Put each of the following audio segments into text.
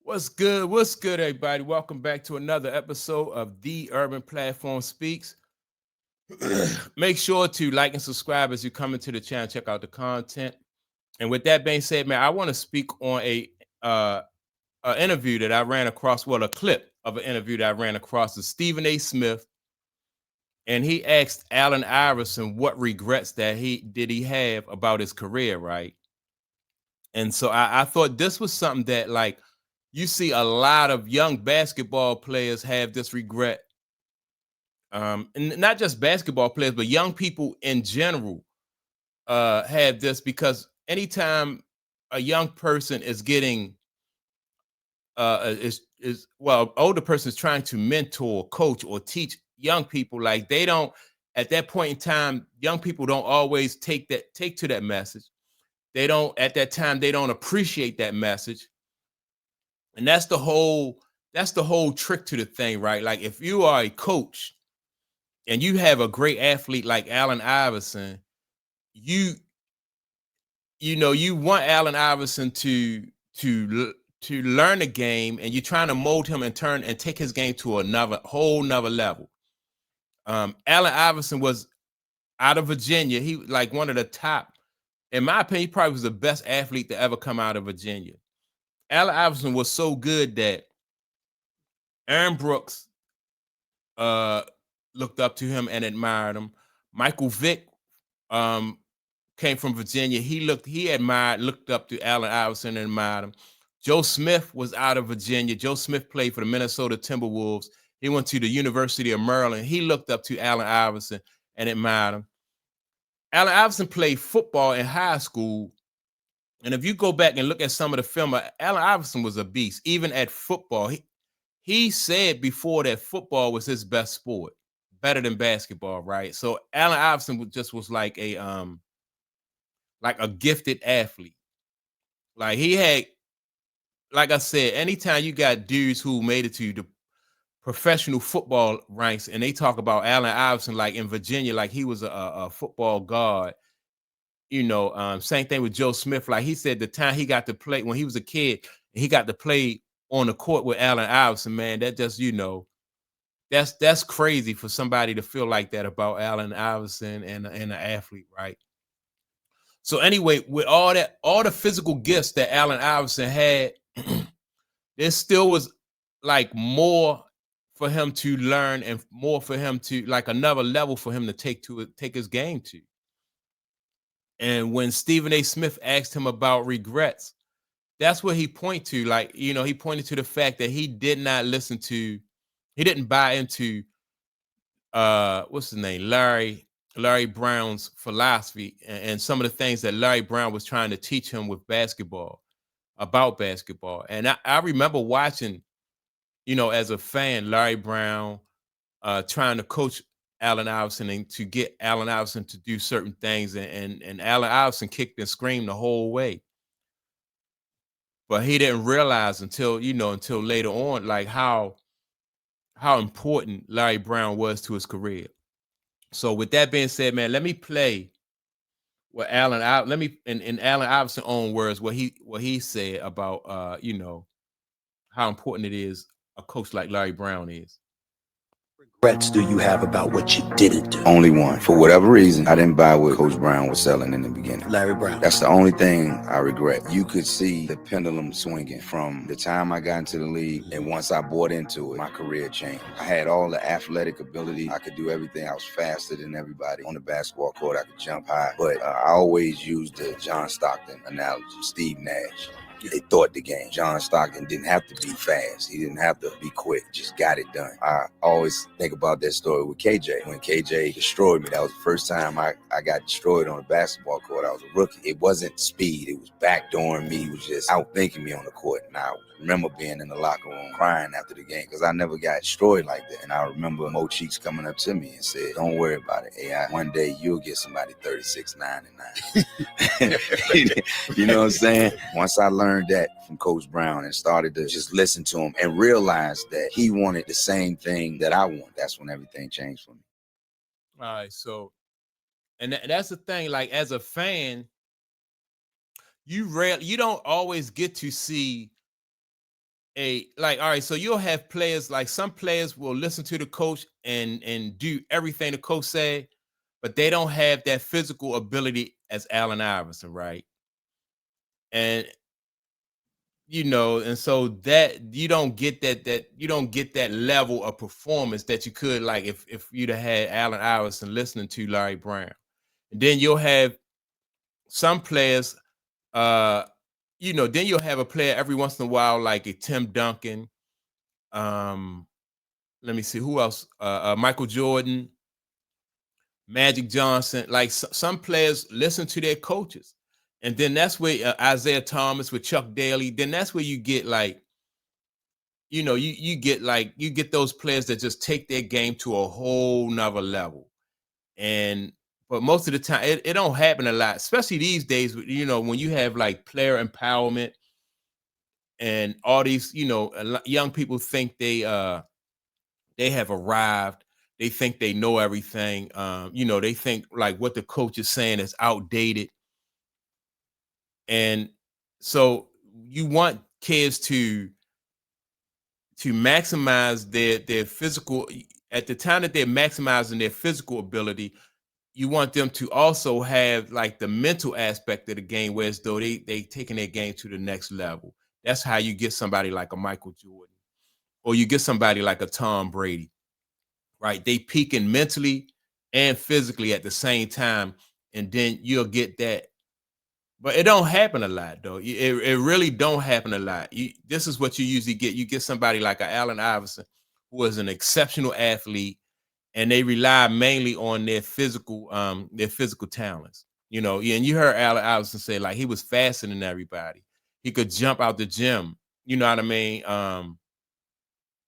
What's good? What's good, everybody? Welcome back to another episode of The Urban Platform Speaks. Make sure to like and subscribe as you come into the channel, check out the content. And with that being said, man, I want to speak on uh, a interview that I ran across, well, a clip of an interview that I ran across with Stephen A. Smith. And he asked Allen Iverson what regrets that he have about his career, right? And so I thought this was something that, like, you see a lot of young basketball players have this regret. And not just basketball players, but young people in general have this, because anytime a young person is getting is well, older person is trying to mentor, coach, or teach young people, like, they don't, at that point in time, young people don't always take to that message. They don't, at that time, they don't appreciate that message. And that's the whole trick to the thing, right? Like, if you are a coach and you have a great athlete like Allen Iverson, you you want Allen Iverson to learn the game, and you're trying to mold him and turn and take his game to another whole nother level. Allen Iverson was out of Virginia. He, like, one of the top, in my opinion, he probably was the best athlete to ever come out of Virginia. Allen Iverson was so good that Aaron Brooks uh looked up to him and admired him. Michael Vick um came from Virginia. He looked up to Allen Iverson and admired him. Joe Smith was out of Virginia. Joe Smith played for the Minnesota Timberwolves. He went to the University of Maryland. He looked up to Allen Iverson and admired him. Allen Iverson played football in high school. And if you go back and look at some of the film, Allen Iverson was a beast, even at football. He said before that football was his best sport, better than basketball, right? So Allen Iverson was like a gifted athlete. Like, he had, like I said, anytime you got dudes who made it to the professional football ranks, and they talk about Allen Iverson, like in Virginia, like he was a football god. Same thing with Joe Smith. Like, he said the time he got to play when he was a kid, he got to play on the court with Allen Iverson, man. That just, that's crazy for somebody to feel like that about Allen Iverson and an athlete, right? So anyway, with all the physical gifts that Allen Iverson had, there still was, like, more for him to learn, and more for him to, like, another level for him to take his game to. And when Stephen A. Smith asked him about regrets, that's what he pointed to. Like, he pointed to the fact that he didn't buy into what's his name, Larry Brown's philosophy, and some of the things that Larry Brown was trying to teach him with basketball, about basketball. And I remember watching, as a fan, Larry Brown trying to coach Allen Iverson, and to get Allen Iverson to do certain things, and Allen Iverson kicked and screamed the whole way. But he didn't realize until later on, like, how important Larry Brown was to his career. So with that being said, man, let me play what let me, in Allen Iverson's own words, what he said about how important it is a coach like Larry Brown is. Regrets do you have about what you didn't do? Only one. For whatever reason, I didn't buy what Coach Brown was selling in the beginning. Larry Brown. That's the only thing I regret. You could see the pendulum swinging from the time I got into the league, and once I bought into it, my career changed. I had all the athletic ability. I could do everything. I was faster than everybody on the basketball court. I could jump high. But I always used the John Stockton analogy, Steve Nash. They thought the game. John Stockton didn't have to be fast. He didn't have to be quick. Just got it done. I always think about that story with KJ. When KJ destroyed me, that was the first time I got destroyed on a basketball court. I was a rookie. It wasn't speed. It was backdooring me. He was just outthinking me on the court. And I remember being in the locker room crying after the game because I never got destroyed like that. And I remember Mo Cheeks coming up to me and said, "Don't worry about it, AI. One day you'll get somebody 36, 9, and 9." You know what I'm saying? Once I learned that from Coach Brown and started to just listen to him and realize that he wanted the same thing that I want, that's when everything changed for me. All right, so, and that's the thing. Like, as a fan, you don't always get to see like, all right, so you'll have players, like some players will listen to the coach and do everything the coach say, but they don't have that physical ability as Allen Iverson, right? And and so that you don't get that you don't get that level of performance that you could, like, if you'd have had Allen Iverson listening to Larry Brown. And then you'll have some players, uh, then you'll have a player every once in a while, like a Tim Duncan. Um, Let me see who else. Michael Jordan, Magic Johnson. Like some players listen to their coaches, and then that's where Isaiah Thomas with Chuck Daly. Then that's where you get like, you get those players that just take their game to a whole nother level. And but most of the time, it don't happen a lot, especially these days. When you have like player empowerment and all these, young people think they have arrived. They think they know everything. They think like what the coach is saying is outdated. And so you want kids to maximize their physical at the time that they're maximizing their physical ability. You want them to also have like the mental aspect of the game, where as though they taking their game to the next level. That's how you get somebody like a Michael Jordan, or you get somebody like a Tom Brady, right? They peaking mentally and physically at the same time, and then you'll get that. But it don't happen a lot, though. It really don't happen a lot. This is what you usually get. You get somebody like a Allen Iverson, who is an exceptional athlete, and they rely mainly on their physical talents. And you heard Allen Iverson say like he was faster than everybody. He could jump out the gym. You know what I mean?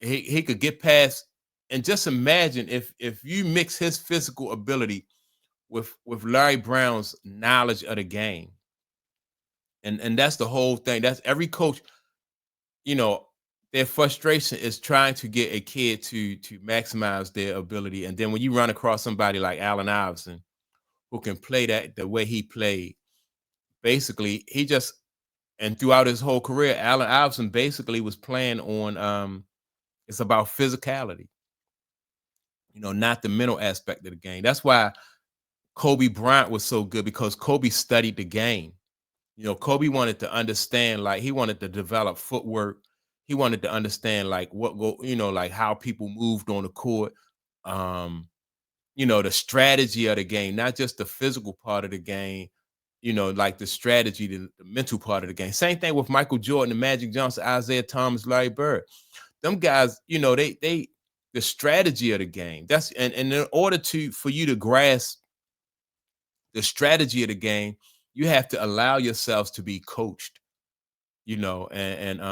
He could get past. And just imagine if you mix his physical ability with Larry Brown's knowledge of the game. And that's the whole thing. That's every coach, you know, their frustration is trying to get a kid to maximize their ability. And then when you run across somebody like Allen Iverson, who can play that the way he played, basically he just and throughout his whole career, Allen Iverson basically was playing on it's about physicality, not the mental aspect of the game. That's why Kobe Bryant was so good, because Kobe studied the game. Kobe wanted to understand, like he wanted to develop footwork. He wanted to understand like like how people moved on the court. Um, the strategy of the game, not just the physical part of the game, like the strategy, the mental part of the game. Same thing with Michael Jordan and Magic Johnson, Isaiah Thomas, Larry Bird. Them guys, they the strategy of the game. That's and in order for you to grasp the strategy of the game, you have to allow yourselves to be coached, and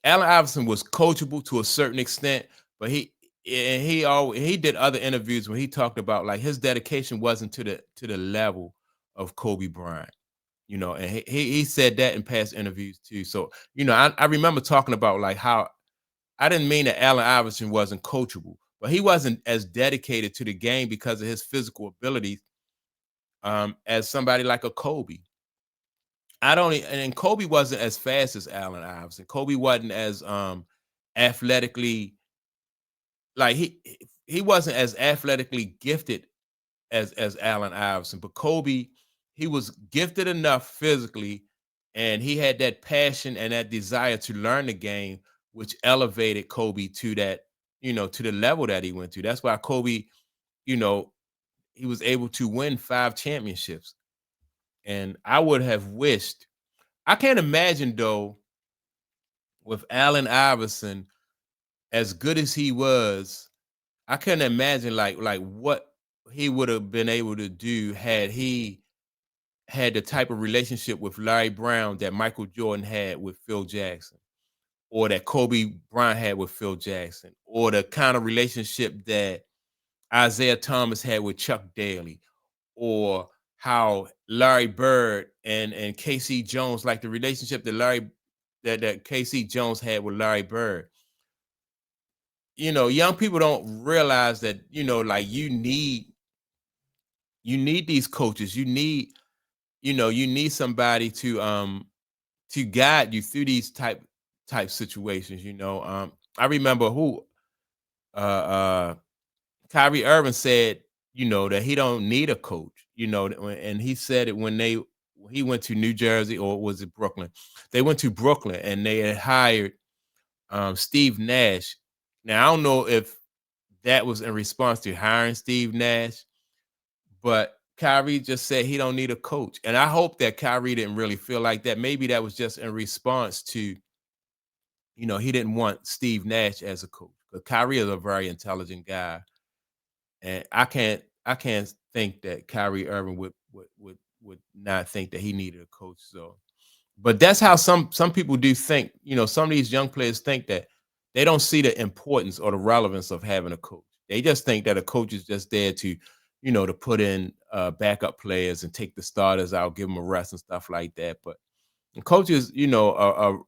Allen Iverson was coachable to a certain extent, but he did other interviews when he talked about like his dedication wasn't to the level of Kobe Bryant, and he said that in past interviews too. So, I remember talking about like how I didn't mean that Allen Iverson wasn't coachable, but he wasn't as dedicated to the game because of his physical abilities as somebody like a Kobe. And Kobe wasn't as fast as Allen Iverson. Kobe wasn't as athletically, like he wasn't as athletically gifted as Allen Iverson, but Kobe, he was gifted enough physically, and he had that passion and that desire to learn the game, which elevated Kobe to that, to the level that he went to. That's why Kobe, you know, he was able to win 5 championships. And I would have wished, I can't imagine though, with Allen Iverson, as good as he was, I couldn't imagine like what he would have been able to do had he had the type of relationship with Larry Brown that Michael Jordan had with Phil Jackson, or that Kobe Bryant had with Phil Jackson, or the kind of relationship that Isaiah Thomas had with Chuck Daly, or how Larry Bird and KC Jones, like the relationship that KC Jones had with Larry Bird. Young people don't realize that, like you need these coaches. You need somebody to guide you through these type situations. I remember who Kyrie Irving said, that he don't need a coach, and he said it when he went to New Jersey, or was it Brooklyn? They went to Brooklyn and they had hired Steve Nash. Now I don't know if that was in response to hiring Steve Nash, but Kyrie just said he don't need a coach. And I hope that Kyrie didn't really feel like that. Maybe that was just in response to, he didn't want Steve Nash as a coach. But Kyrie is a very intelligent guy. And I can't think that Kyrie Irving would not think that he needed a coach. So, but that's how some people do think. Some of these young players think that they don't see the importance or the relevance of having a coach. They just think that a coach is just there to, to put in backup players and take the starters out, give them a rest and stuff like that. But the coach is, a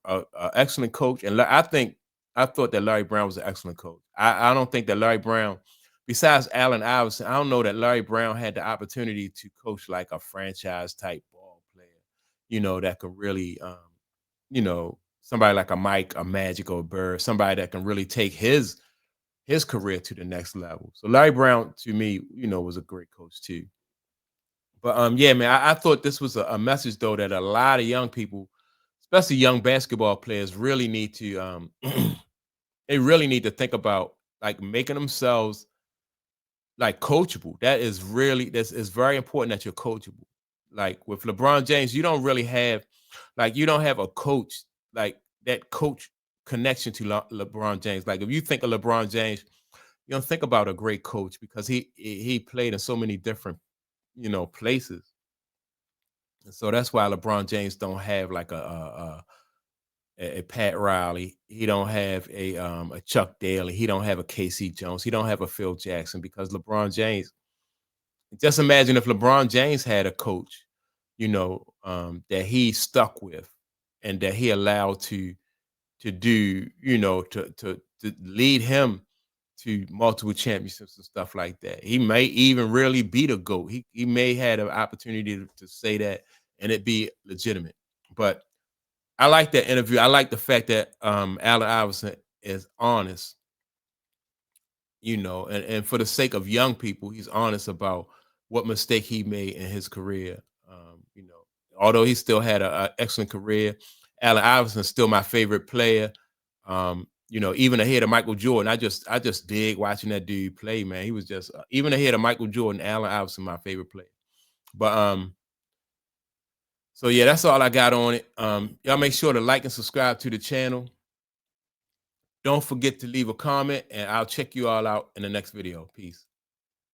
excellent coach, and I thought that Larry Brown was an excellent coach. I don't think that Larry Brown, besides Allen Iverson, I don't know that Larry Brown had the opportunity to coach like a franchise type ball player, that could really, somebody like a Mike, a Magic, or a Bird, somebody that can really take his career to the next level. So Larry Brown, to me, was a great coach too. But yeah, man, I thought this was a message though that a lot of young people, especially young basketball players, really need to they really need to think about, like, making themselves like coachable. This is very important that you're coachable. Like with LeBron James, you don't really have a coach, like that coach connection to LeBron James. Like if you think of LeBron James, you don't think about a great coach because he played in so many different, places. And so that's why LeBron James don't have like a Pat Riley. He don't have a Chuck Daly. He don't have a KC Jones. He don't have a Phil Jackson, because LeBron James. Just imagine if LeBron James had a coach, that he stuck with and that he allowed to do, to lead him to multiple championships and stuff like that. He may even really be the GOAT. He may have an opportunity to say that and it be legitimate. But I like that interview. I like the fact that Allen Iverson is honest, and for the sake of young people, he's honest about what mistake he made in his career. Although he still had an excellent career, Allen Iverson is still my favorite player. Even ahead of Michael Jordan. I just dig watching that dude play, man. He was just even ahead of Michael Jordan, Allen Iverson, my favorite player. But so yeah, that's all I got on it. Y'all make sure to like and subscribe to the channel. Don't forget to leave a comment, and I'll check you all out in the next video. Peace.